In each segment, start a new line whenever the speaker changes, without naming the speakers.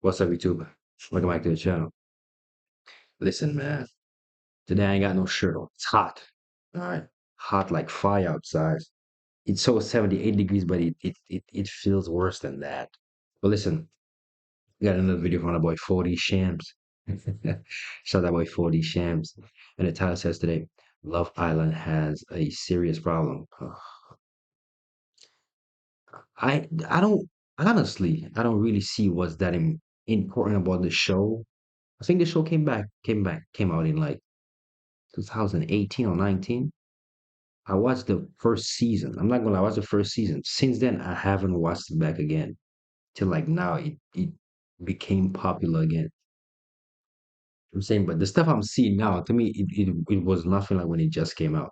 What's up, YouTube? Welcome back to the channel. Listen, man, today I ain't got no shirt on. It's hot. All right. Hot like fire outside. It's so 78 degrees, but it feels worse than that. But listen, we got another video from our boy 40 Shams. Shout out boy 40 Shams. And the title says today, Love Island has a serious problem. I don't I don't really see what's that important about the show. I think the show came out in like 2018 or 19. I watched the first season. I'm not gonna lie, I watched the first season. Since then, I haven't watched it back again. Till like now, it became popular again. I'm saying, but the stuff I'm seeing now, to me, it was nothing like when it just came out.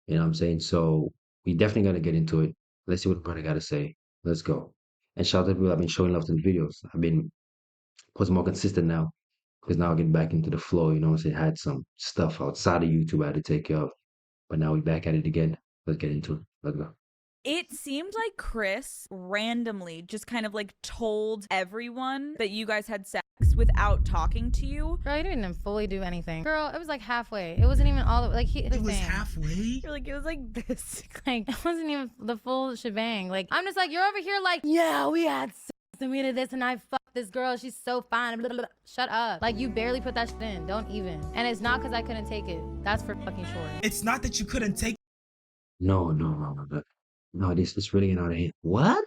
You know what I'm saying? So we definitely gotta get into it. Let's see what brother gotta say. Let's go. And shout out to people I've been showing love to the videos. I've been was more consistent now because now I get back into the flow. You know what I'm saying? I had some stuff outside of YouTube I had to take care of. But now we're back at it again. Let's get into it. Let's go.
It seemed like Chris randomly just kind of like told everyone that you guys had sex without talking to you.
Girl, you didn't even fully do anything. Girl, it was like halfway. It wasn't even all the like
It was halfway?
You're like, it was like this.
Like, it wasn't even the full shebang. Like, I'm just like, you're over here like, yeah, we had sex and we did this and I fucked this girl. She's so fine. Blah, blah, blah. Shut up. Like, you barely put that shit in. Don't even. And it's not because I couldn't take it. That's for fucking sure.
It's not that you couldn't take
No, this is really getting out of hand. What?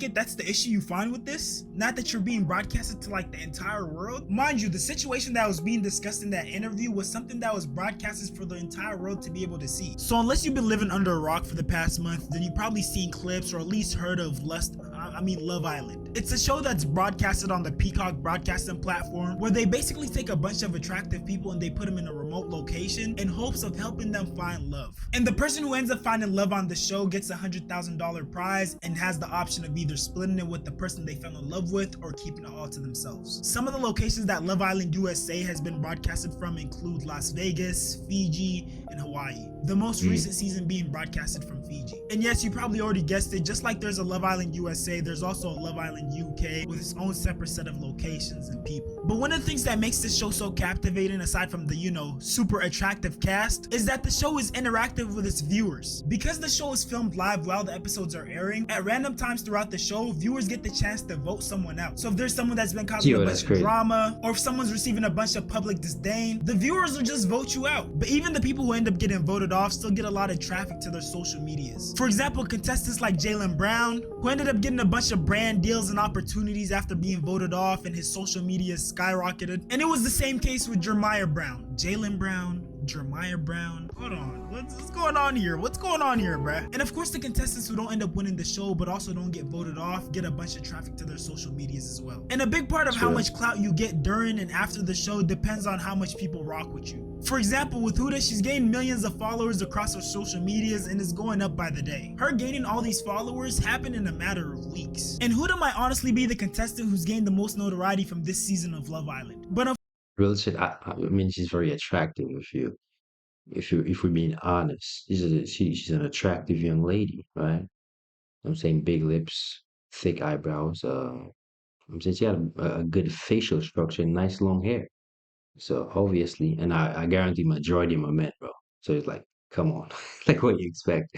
it. That's the issue you find with this? Not that you're being broadcasted to like the entire world? Mind you, the situation that was being discussed in that interview was something that was broadcasted for the entire world to be able to see. So unless you've been living under a rock for the past month, then you've probably seen clips or at least heard of Love Island. It's a show that's broadcasted on the Peacock broadcasting platform where they basically take a bunch of attractive people and they put them in a remote location in hopes of helping them find love. And the person who ends up finding love on the show gets a $100,000 prize and has the option of either splitting it with the person they fell in love with or keeping it all to themselves. Some of the locations that Love Island USA has been broadcasted from include Las Vegas, Fiji, and Hawaii. The most recent season being broadcasted from Fiji. And yes, you probably already guessed it, just like there's a Love Island USA, there's also a Love Island UK with its own separate set of locations and people. But one of the things that makes this show so captivating, aside from the, super attractive cast, is that the show is interactive with its viewers. Because the show is filmed live while the episodes are airing, at random times throughout the show, viewers get the chance to vote someone out. So if there's someone that's been causing a bunch of drama, or if someone's receiving a bunch of public disdain, the viewers will just vote you out. But even the people who end up getting voted off still get a lot of traffic to their social medias. For example, contestants like Jaylen Brown, who ended up getting a bunch of brand deals and opportunities after being voted off, and his social media skyrocketed. And it was the same case with Jeremiah Brown. Jaylen Brown, Jeremiah Brown. Hold on, what's going on here? What's going on here, bruh? And of course, the contestants who don't end up winning the show but also don't get voted off get a bunch of traffic to their social medias as well. And a big part of how much clout you get during and after the show depends on how much people rock with you. For example, with Huda, she's gained millions of followers across her social medias and is going up by the day. Her gaining all these followers happened in a matter of weeks. And Huda might honestly be the contestant who's gained the most notoriety from this season of Love Island. But
Real shit. I mean, she's very attractive. If we're being honest, she's an attractive young lady, right? I'm saying big lips, thick eyebrows. I'm saying she had a good facial structure, and nice long hair. So obviously, and I guarantee majority of my men, bro. So it's like, come on, like what you expect.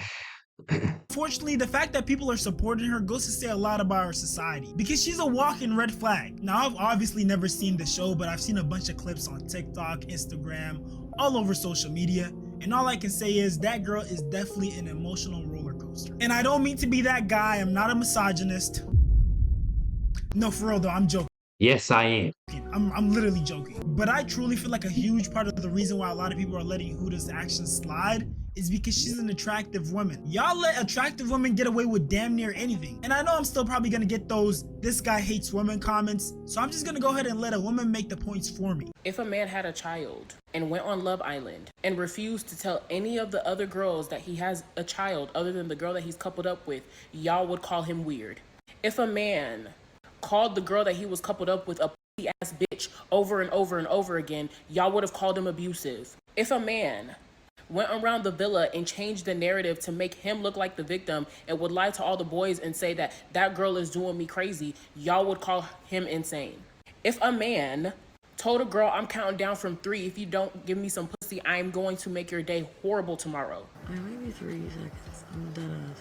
unfortunately, the fact that people are supporting her goes to say a lot about our society because she's a walking red flag. Now, I've obviously never seen the show, but I've seen a bunch of clips on TikTok, Instagram, all over social media. And all I can say is that girl is definitely an emotional roller coaster. And I don't mean to be that guy. I'm not a misogynist. No, for real though, I'm joking.
Yes, I am.
I'm literally joking. But I truly feel like a huge part of the reason why a lot of people are letting Huda's actions slide is because she's an attractive woman. Y'all let attractive women get away with damn near anything. And I know I'm still probably gonna get those "this guy hates women" comments, so I'm just gonna go ahead and let a woman make the points for me.
If a man had a child and went on Love Island and refused to tell any of the other girls that he has a child other than the girl that he's coupled up with, y'all would call him weird. If a man called the girl that he was coupled up with a pussy ass bitch over and over and over again, y'all would have called him abusive. If a man went around the villa and changed the narrative to make him look like the victim and would lie to all the boys and say that that girl is doing me crazy, y'all would call him insane. If a man told a girl, I'm counting down from 3, if you don't give me some pussy, I'm going to make your day horrible tomorrow.
Maybe 3 seconds. I'm done.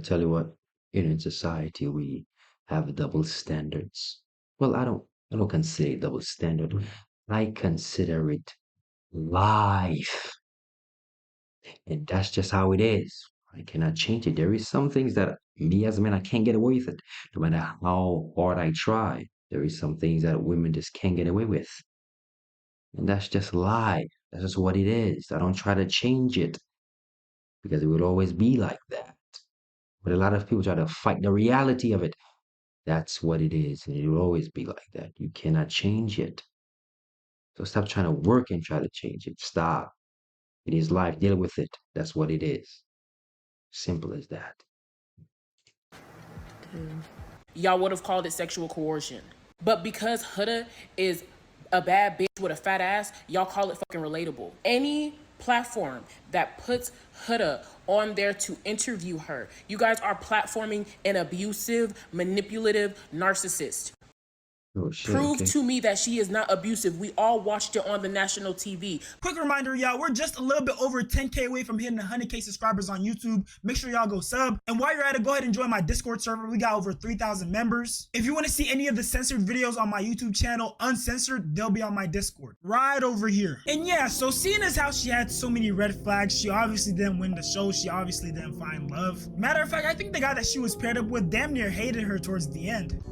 Tell you what, in society we have double standards. Well, I don't consider it double standard. I consider it life. And that's just how it is. I cannot change it. There is some things that me as a man, I can't get away with it. No matter how hard I try, there is some things that women just can't get away with. And that's just life. That's just what it is. I don't try to change it because it will always be like that. But a lot of people try to fight the reality of it. That's what it is. And it will always be like that. You cannot change it. So stop trying to work and try to change it. Stop. It is life. Deal with it. That's what it is. Simple as that.
Y'all would have called it sexual coercion. But because Huda is a bad bitch with a fat ass, y'all call it fucking relatable. Any platform that puts Huda on there to interview her, you guys are platforming an abusive, manipulative narcissist.
Oh shit.
Prove
Okay.
to me that she is not abusive. We all watched it on the national TV.
Quick reminder, y'all, we're just a little bit over 10K away from hitting 100K subscribers on YouTube. Make sure y'all go sub. And while you're at it, go ahead and join my Discord server. We got over 3,000 members. If you want to see any of the censored videos on my YouTube channel, uncensored, they'll be on my Discord. Right over here. And yeah, so seeing as how she had so many red flags, she obviously didn't win the show. She obviously didn't find love. Matter of fact, I think the guy that she was paired up with damn near hated her towards the end.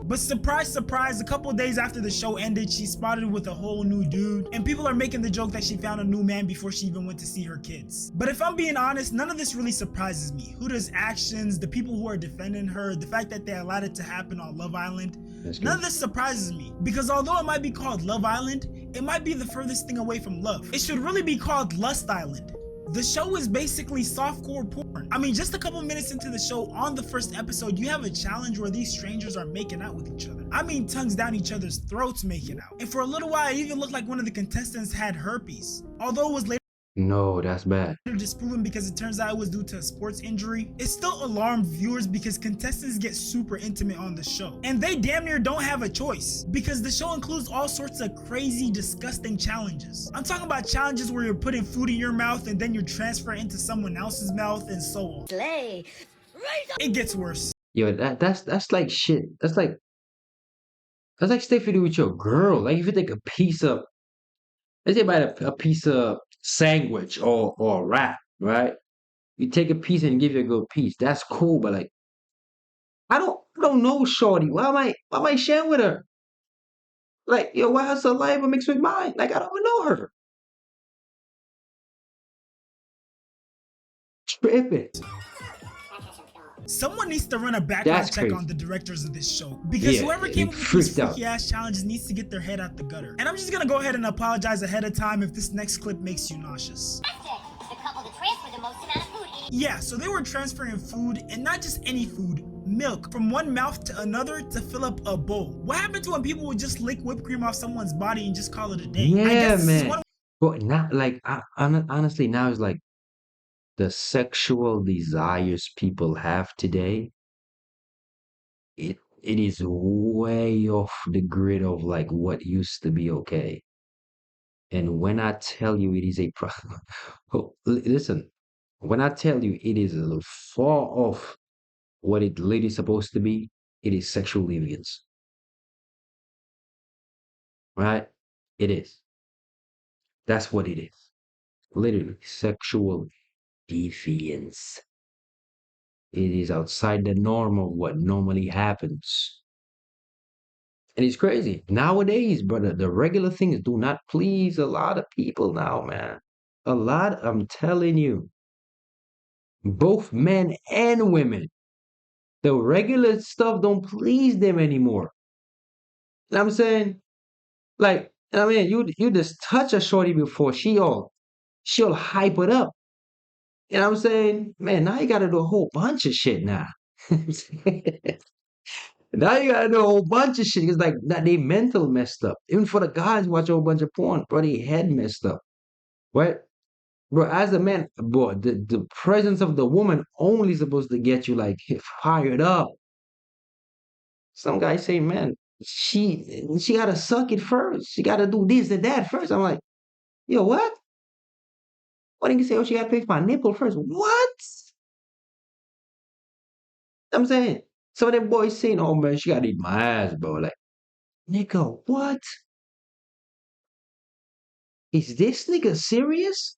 But surprise, surprise, a couple days after the show ended, she spotted with a whole new dude, and people are making the joke that she found a new man before she even went to see her kids. But if I'm being honest, none of this really surprises me. Huda's actions, the people who are defending her, the fact that they allowed it to happen on Love Island, none of this surprises me. Because although it might be called Love Island, it might be the furthest thing away from love. It should really be called Lust Island. The show is basically softcore porn. I mean, just a couple minutes into the show, on the first episode, you have a challenge where these strangers are making out with each other. I mean, tongues down each other's throats making out. And for a little while, it even looked like one of the contestants had herpes. Although it was later
No, that's bad.
disproven because it turns out it was due to a sports injury, it still alarmed viewers because contestants get super intimate on the show. And they damn near don't have a choice because the show includes all sorts of crazy, disgusting challenges. I'm talking about challenges where you're putting food in your mouth and then you transfer it into someone else's mouth and so on.
Slay.
It gets worse.
Yo, that's like shit. That's like stuff you do with your girl. Like if you take a piece of, let's say about a piece of sandwich or wrap, right? You take a piece and give your girl a piece. That's cool, but like I don't know shorty. Why am I sharing with her? Like, yo, why her saliva mixed with mine? Like I don't even know her. Tripping.
Someone needs to run a background
That's
check
crazy.
on the directors of this show because
Yeah,
whoever
he
came up with these
freaked out.
freaky ass challenges needs to get their head out the gutter. And I'm just gonna go ahead and apologize ahead of time if this next clip makes you nauseous.
The couple to transfer the most amount of food.
Yeah, so they were transferring food, and not just any food, milk, from one mouth to another to fill up a bowl. What happened to when people would just lick whipped cream off someone's body and just call it a day? I
Yeah,
guess this is
man.
one
But not like honestly, now it's like the sexual desires people have today. It is way off the grid of like what used to be okay. And when I tell you it is a problem, oh, listen, when I tell you it is a little far off what it really is supposed to be, it is sexual deviance. Right? It is. That's what it is. Literally, sexual deviance. It is outside the norm of what normally happens. And it's crazy. Nowadays, brother, the regular things do not please a lot of people now, man. A lot, I'm telling you. Both men and women. The regular stuff don't please them anymore. You know what I'm saying? Like, I mean, you just touch a shorty before she'll hype it up. You know what I'm saying? Man, now you gotta do a whole bunch of shit now. Now you gotta do a whole bunch of shit. It's like that they mental messed up. Even for the guys watch a whole bunch of porn, bro, they head messed up. Right? Bro, as a man, bro, the presence of the woman only supposed to get you like fired up. Some guys say, man, she gotta suck it first. She gotta do this and that first. I'm like, yo, what? Why didn't you say, oh, she gotta pay for my nipple first? What? I'm saying. Some of them boys saying, oh man, she gotta eat my ass, bro. Like, nigga, what? Is this nigga serious?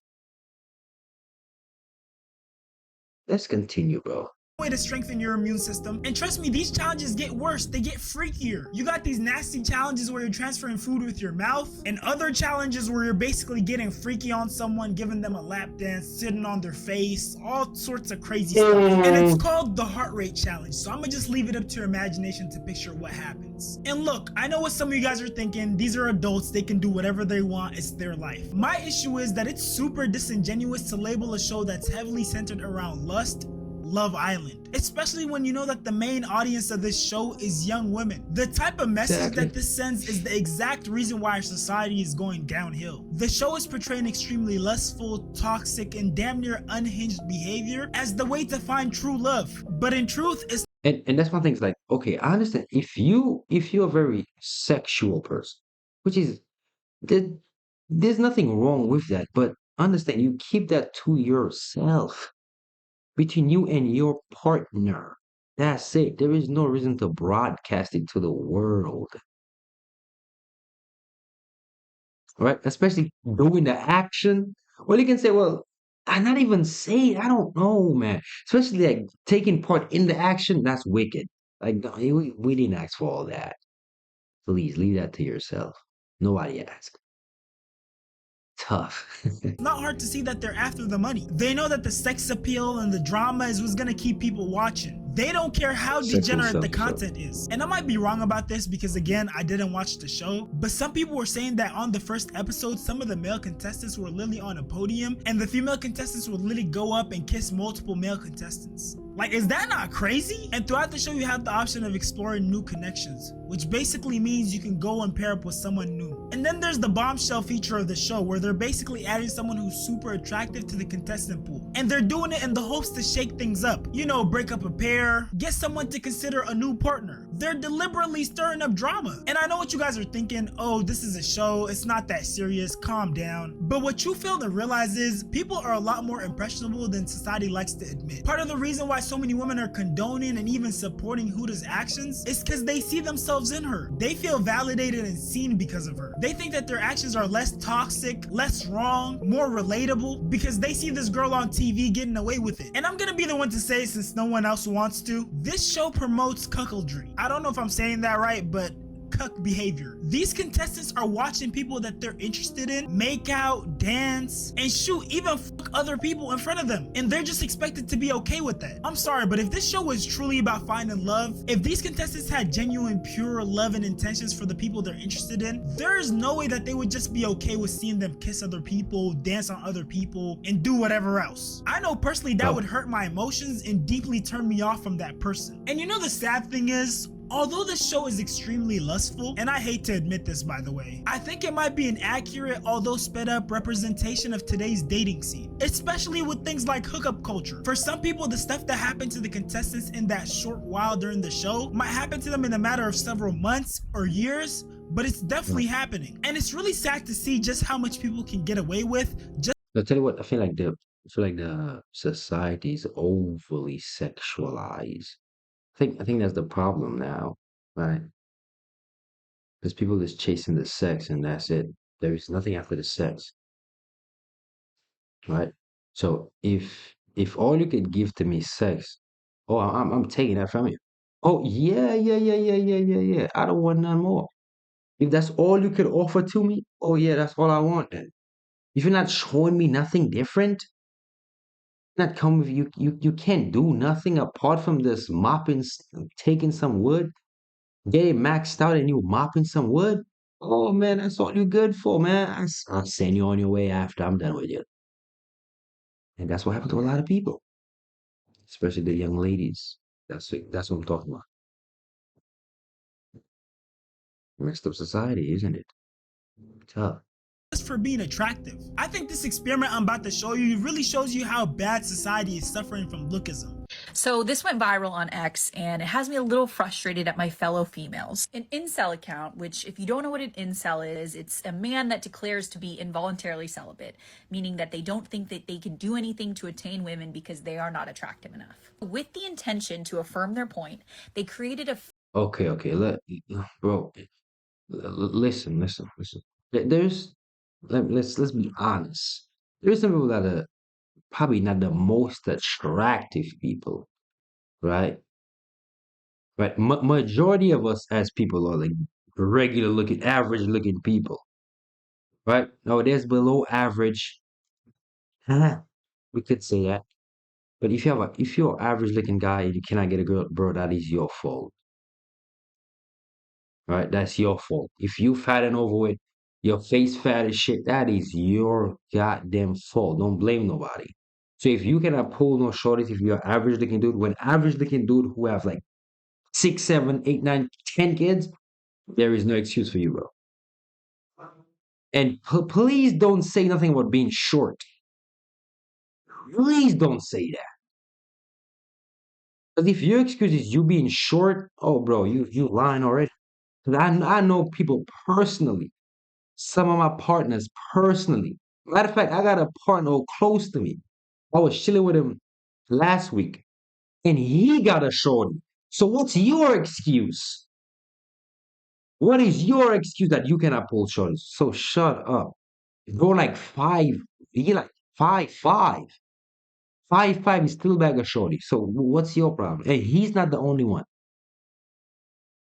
Let's continue, bro.
Way to strengthen your immune system. And trust me, these challenges get worse. They get freakier. You got these nasty challenges where you're transferring food with your mouth, and other challenges where you're basically getting freaky on someone, giving them a lap dance, sitting on their face, all sorts of crazy stuff. And it's called the heart rate challenge. So I'm gonna just leave it up to your imagination to picture what happens. And look, I know what some of you guys are thinking. These are adults. They can do whatever they want. It's their life. My issue is that it's super disingenuous to label a show that's heavily centered around lust Love Island, especially when you know that the main audience of this show is young women. The type of message that this sends is the exact reason why our society is going downhill. The show is portraying extremely lustful, toxic, and damn near unhinged behavior as the way to find true love. But in truth, it's
And that's one thing. It's like, okay, I understand if you're a very sexual person, which is there, there's nothing wrong with that, but understand you keep that to yourself, between you and your partner. That's it. There is no reason to broadcast it to the world, right? Especially doing the action. Well, you can say, well, I not even say it. I don't know, man. Especially like taking part in the action. That's wicked. Like, no, we didn't ask for all that. Please leave that to yourself. Nobody asked. Tough.
not hard to see that they're after the money. They know that the sex appeal and the drama is what's gonna keep people watching. They don't care how degenerate the content is. And I might be wrong about this because again, I didn't watch the show, but some people were saying that on the first episode, some of the male contestants were literally on a podium and the female contestants would literally go up and kiss multiple male contestants. Like, is that not crazy? And throughout the show, you have the option of exploring new connections, which basically means you can go and pair up with someone new. And then there's the bombshell feature of the show where they're basically adding someone who's super attractive to the contestant pool. And they're doing it in the hopes to shake things up. You know, break up a pair, get someone to consider a new partner. They're deliberately stirring up drama. And I know what you guys are thinking, oh, this is a show, it's not that serious, calm down. But what you fail to realize is people are a lot more impressionable than society likes to admit. Part of the reason why so many women are condoning and even supporting Huda's actions is because they see themselves in her. They feel validated and seen because of her. They think that their actions are less toxic, less wrong, more relatable because they see this girl on TV getting away with it. And I'm gonna be the one to say, since no one else wants to, this show promotes cuckoldry. I don't know if I'm saying that right, but cuck behavior. These contestants are watching people that they're interested in make out, dance, and shoot, even fuck other people in front of them. And they're just expected to be okay with that. I'm sorry, but if this show was truly about finding love, if these contestants had genuine, pure love and intentions for the people they're interested in, there is no way that they would just be okay with seeing them kiss other people, dance on other people, and do whatever else. I know personally that would hurt my emotions and deeply turn me off from that person. And you know the sad thing is, although the show is extremely lustful, and I hate to admit this by the way, I think it might be an accurate, although sped up representation of today's dating scene, especially with things like hookup culture. For some people, the stuff that happened to the contestants in that short while during the show might happen to them in a matter of several months or years, but it's definitely happening. And it's really sad to see just how much people can get away with just
I'll tell you what, I feel like the society is overly sexualized. I think that's the problem now, right? Because people just chasing the sex and that's it. There is nothing after the sex, right? So if all you could give to me is sex, oh, I'm taking that from you. Oh yeah, yeah, yeah, yeah, yeah, yeah, yeah. I don't want none more. If that's all you could offer to me, oh yeah, that's all I want then. If you're not showing me nothing different, not come with you can't do nothing apart from this mopping, taking some wood, get it maxed out, and you mopping some wood. Oh man, that's all you're good for, man. I'll send you on your way after I'm done with you. And that's what happened to a lot of people, especially the young ladies. That's what I'm talking about. Messed up society, isn't it? Tough.
just for being attractive. I think this experiment I'm about to show you really shows you how bad society is suffering from lookism.
So this went viral on X, and it has me a little frustrated at my fellow females. An incel account, which if you don't know what an incel is, it's a man that declares to be involuntarily celibate, meaning that they don't think that they can do anything to attain women because they are not attractive enough. With the intention to affirm their point, they created a
Okay, bro, listen. There's let's be honest. There's some people that are probably not the most attractive people, right? Right. Majority of us as people are like regular looking, average looking people, right? No, there's below average. We could say that. But if you're an average looking guy and you cannot get a girl, bro, that is your fault, right? That's your fault. If you fat and overweight, your face fat as shit, that is your goddamn fault. Don't blame nobody. So if you cannot pull no shorties, if you're an average looking dude, when average looking dude who have like 6, 7, 8, 9, 10 kids, there is no excuse for you, bro. And please don't say nothing about being short. Please don't say that. Because if your excuse is you being short, oh, bro, you lying already. Because I know people personally, some of my partners personally. Matter of fact, I got a partner close to me. I was chilling with him last week, and he got a shorty. So what's your excuse? What is your excuse that you cannot pull shorties? So shut up. Go like 5. He like 5'5". 5'5" is still bag of shorty. So what's your problem? And he's not the only one.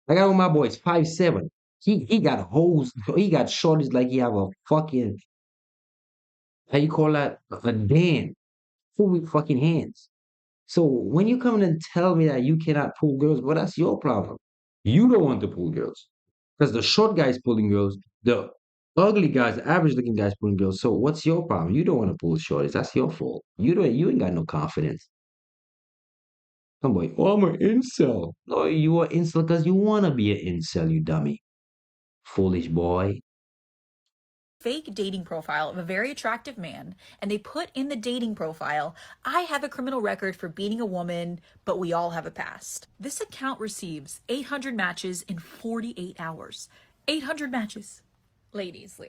I got one of my boys, 5'7". He got hoes. He got shorties like he have a fucking, how you call that? A Dan. Full with fucking hands. So when you come in and tell me that you cannot pull girls, well, that's your problem. You don't want to pull girls. Because the short guy's pulling girls, the ugly guys, the average looking guys pulling girls. So what's your problem? You don't want to pull shorties. That's your fault. You ain't got no confidence. Some boy, oh, I'm an incel. No, you are incel because you want to be an incel, you dummy. Foolish boy.
fake dating profile of a very attractive man, and they put in the dating profile, I have a criminal record for beating a woman, but we all have a past. This account receives 800 matches in 48 hours. 800 matches. Ladies,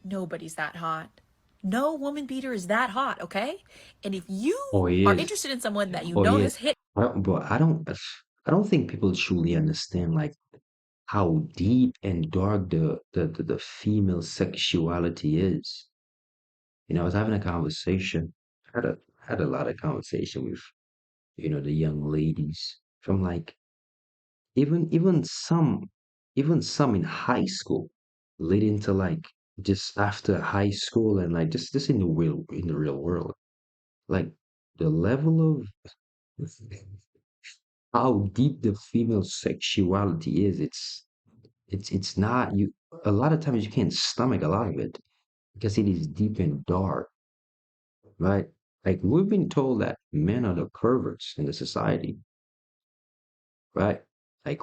nobody's that hot. No woman beater is that hot, okay? And if you
Oh, he
are
is.
interested in someone that you
Oh,
know
he
has
is.
hit
But I don't think people truly understand like how deep and dark the female sexuality is. You know, I was having a conversation, had a lot of conversation with, the young ladies from like even some in high school, leading to like just after high school and like just in the real world. Like the level of how deep the female sexuality is, it's not you a lot of times you can't stomach a lot of it because it is deep and dark, right? Like we've been told that men are the perverts in the society, right? Like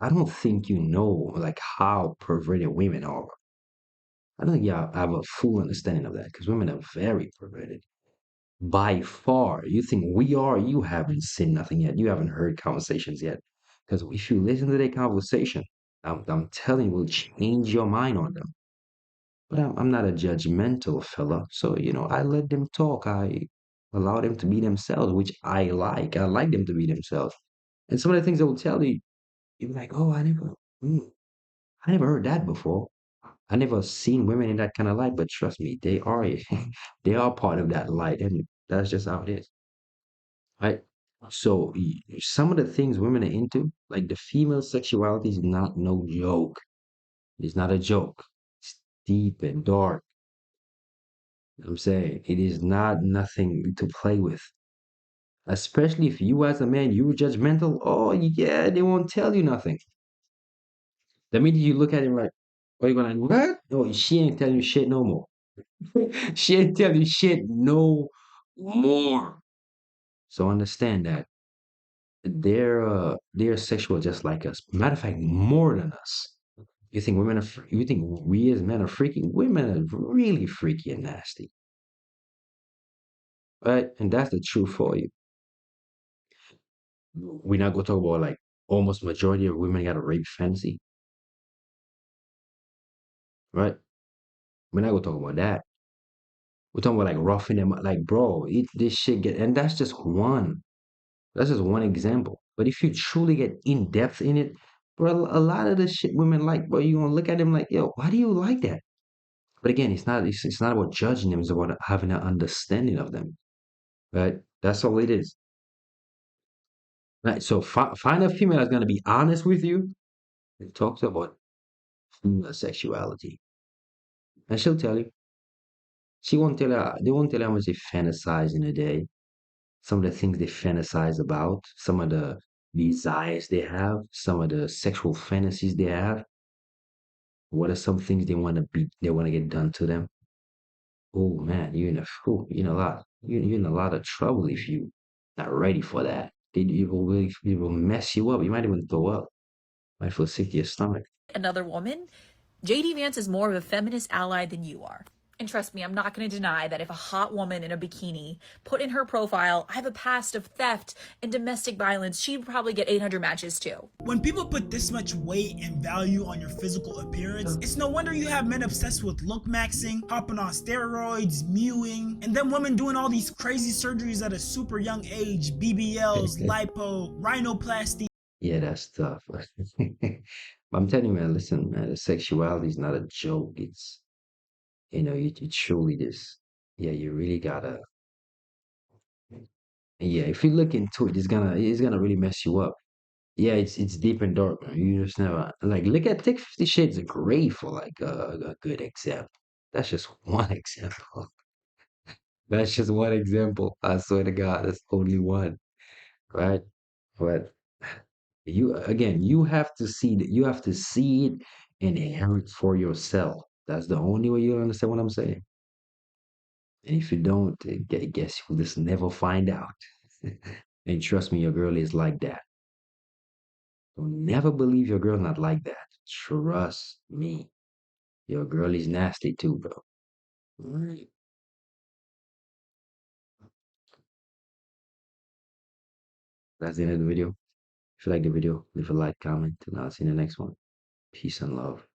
I don't think you know like how perverted women are. I don't think you have a full understanding of that because women are very perverted. By far, you think we are, you haven't seen nothing yet. You haven't heard conversations yet. Because if you listen to their conversation, I'm telling you, will change your mind on them. But I'm not a judgmental fella. So, I let them talk. I allow them to be themselves, which I like. I like them to be themselves. And some of the things they will tell you, you're like, oh, I never heard that before. I never seen women in that kind of light, but trust me, they are they are part of that light, and that's just how it is. Right? So some of the things women are into, like the female sexuality is not no joke. It's not a joke. It's deep and dark. I'm saying it is not nothing to play with. Especially if you as a man, you judgmental. Oh yeah, they won't tell you nothing. The minute you look at him like, oh, you going like what? Oh, she ain't telling you shit no more. She ain't telling you shit no more. So understand that. they're sexual just like us. Matter of fact, more than us. You think women are? You think we as men are freaky? Women are really freaky and nasty, right? And that's the truth for you. We're not gonna talk about like almost majority of women got a rape fantasy, right? We're not gonna talk about that. We're talking about like roughing them up, like bro, this shit get, and that's just one. That's just one example. But if you truly get in depth in it, bro, a lot of the shit women like, bro, you gonna look at them like, yo, why do you like that? But again, it's not about judging them, it's about having an understanding of them. Right? That's all it is. Right. So find a female that's gonna be honest with you and talks about female sexuality. And she'll tell you. She won't tell you they won't tell you how much they fantasize in a day, some of the things they fantasize about, some of the desires they have, some of the sexual fantasies they have. What are some things they want to get done to them? Oh man, you're in a lot. You're in a lot of trouble if you not ready for that. It will mess you up. You might even throw up. Might feel sick to your stomach.
Another woman, JD Vance is more of a feminist ally than you are. And trust me, I'm not going to deny that if a hot woman in a bikini put in her profile, I have a past of theft and domestic violence, she'd probably get 800 matches too.
When people put this much weight and value on your physical appearance, it's no wonder you have men obsessed with look maxing, hopping on steroids, mewing, and then women doing all these crazy surgeries at a super young age, BBLs, lipo, rhinoplasty.
Yeah, that's tough. I'm telling you, man, listen, man, the sexuality is not a joke. It's, you truly just, yeah, you really gotta, yeah, if you look into it, it's gonna really mess you up. Yeah, it's deep and dark, man. You just never, like, take 50 Shades of Grey for like a good example. That's just one example. That's just one example. I swear to God, that's only one, right? But you have to see that you have to see it and hear it for yourself. That's the only way you'll understand what I'm saying. And if you don't, guess you'll just never find out. And trust me, your girl is like that. Don't never believe your girl not like that. Trust me. Your girl is nasty too, bro. Alright. That's the end of the video. If you like the video, leave a like, comment, and I'll see you in the next one. Peace and love.